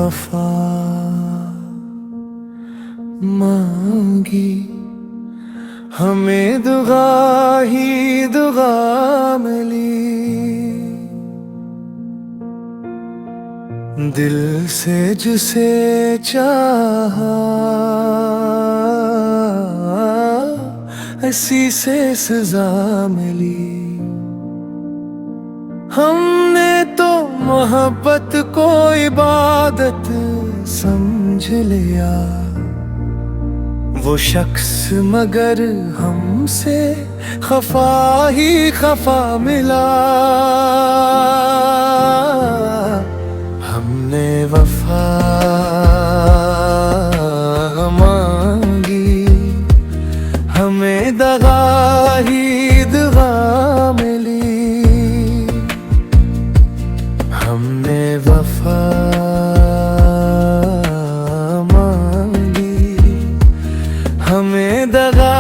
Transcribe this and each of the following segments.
वफा मांगी, हमें दुआ ही दुआ मिली। दिल से जिसे चाहा, ऐसी से सजा मिली। हमने तो मोहब्बत को इबादत समझ लिया, वो शख्स मगर हमसे खफा ही खफा मिला। हमने वफा मांगी, हमें दगा ही दगा मिली। हमने वफा मांगी, हमें दगा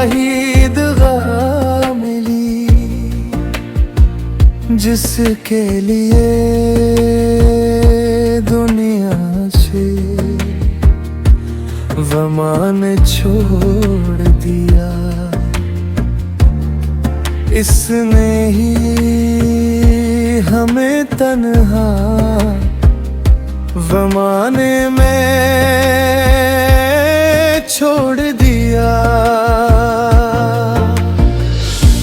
ही दगा मिली। जिसके लिए दुनिया से वमा ने छोड़ दिया, इसने ही हमें तन्हा वमाने में छोड़ दिया।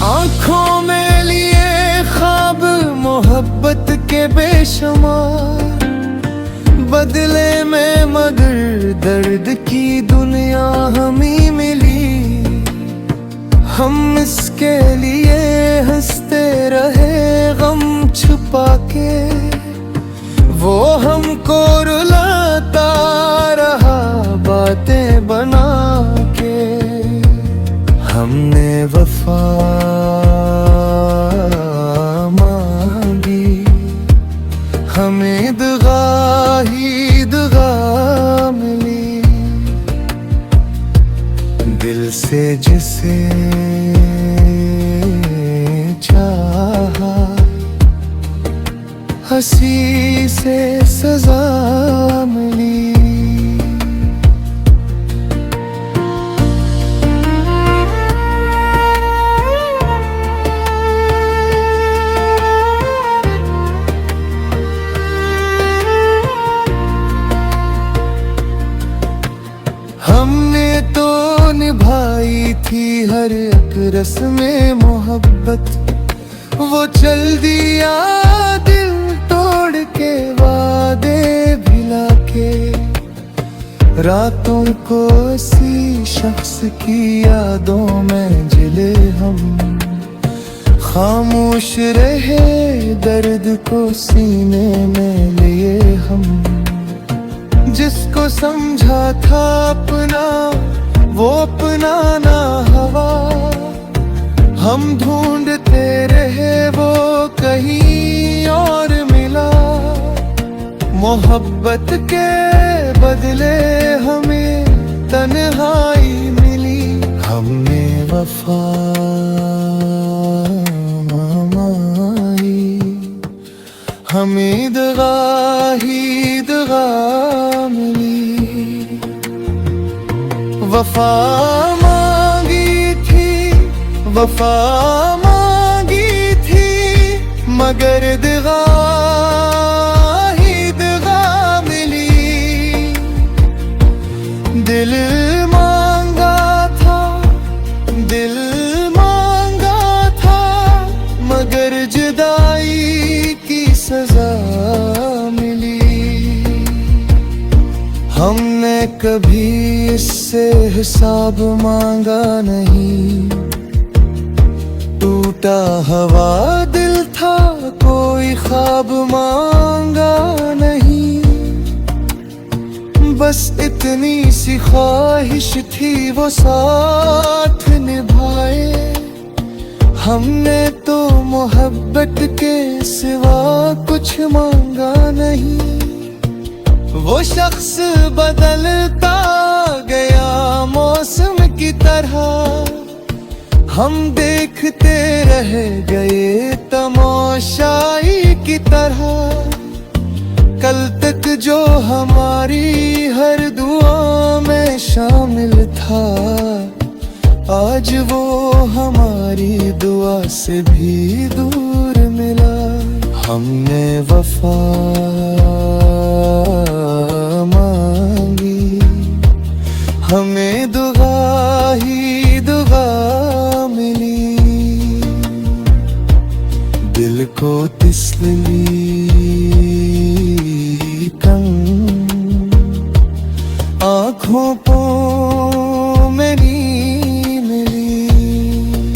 आँखों में लिए ख्वाब मोहब्बत के बेशुमार, बदले में मगर दर्द की दुनिया हमें मिली। हम इसके लिए हंसते रहे गम छुपा के, वो हमको रुलाता रहा बातें बना के। हमने वफा मांगी, हमें दगा ही दगा मिली। दिल से जिसे चाहा, हंसी से सजा मिली। हमने तो निभाई थी हर एक रस्में मोहब्बत, वो चल दिया दिल तोड़ के वादे भिला के। रातों को इसी शख्स की यादों में जिले हम, खामोश रहे दर्द को सीने में लिए हम। जिसको समझा था अपना वो अपना ना हवा, हम ढूंढते रहे वो कहीं और मिला। मोहब्बत के बदले हमें तन्हाई मिली। हमने वफा मांगी, हमें दगा ही दगा मिली। वफा मांगी थी, वफा मांगी थी, मगर दगा ही दगा मिली। दिल मांगा था, दिल मांगा था, मगर जुदाई की सजा मिली। हमने कभी इससे हिसाब मांगा नहीं, टूटा हवा दिल था कोई ख्वाब मांगा नहीं। बस इतनी सी ख्वाहिश थी वो साथ निभाए। हमने तो मोहब्बत के सिवा कुछ मांगा नहीं। वो शख्स बदलता गया मौसम की तरह, हम देखते रह गए तमाशाई की तरह। कल तक जो हमारी हर दुआ में शामिल था, आज वो हमारी दुआ से भी दूर मिला। हमने वफा मांगी, हमें दुआ ही दुआ मिली। दिल को तसल्ली कम, आँखों को मेरी मिली।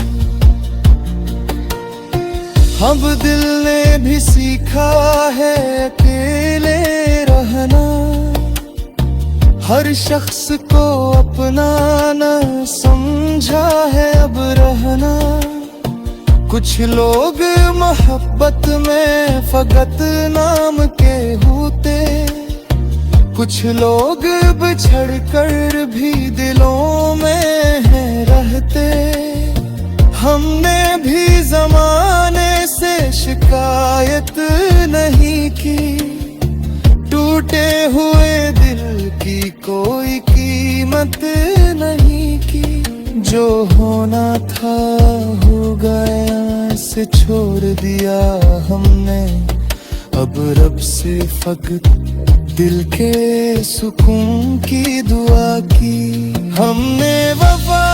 अब दिल ने भी सीखा है अकेले रहना, हर शख्स को अपना न समझा है अब रहना। कुछ लोग मोहब्बत में फकत नाम के होते, कुछ लोग बिछड़ कर भी दिलों में है रहते। हमने भी जमाने से शिकायत नहीं की, टूटे हुए दिल की कोई कीमत नहीं की। जो होना था हो गया, से छोड़ दिया हमने, अब रब से फकत दिल के सुकून की दुआ की। हमने वफा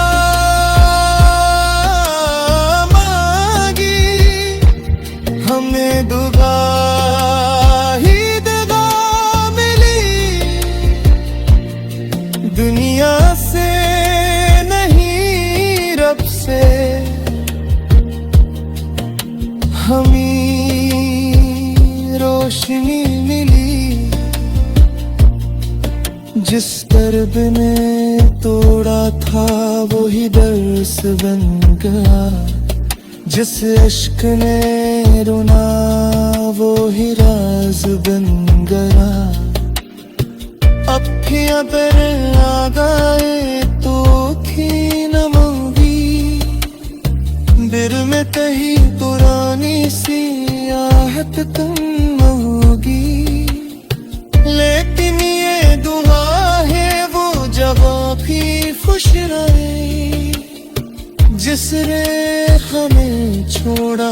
मांगी, हमें दुआ ही दुआ मिली। दुनिया से नहीं रब से हमें रोशनी मिली। जिस दर्द ने तोड़ा था वही दर्स बन गया, जिस इश्क ने रुना वो ही राज बन गया। अखियां तेरे आ गए तो थी नमोगी, दिल में कहीं पुरानी सी आहट तुम होगी। लेकिन ये दुआ है वो जगह भी खुश रहे, जिसने हमें छोड़ा।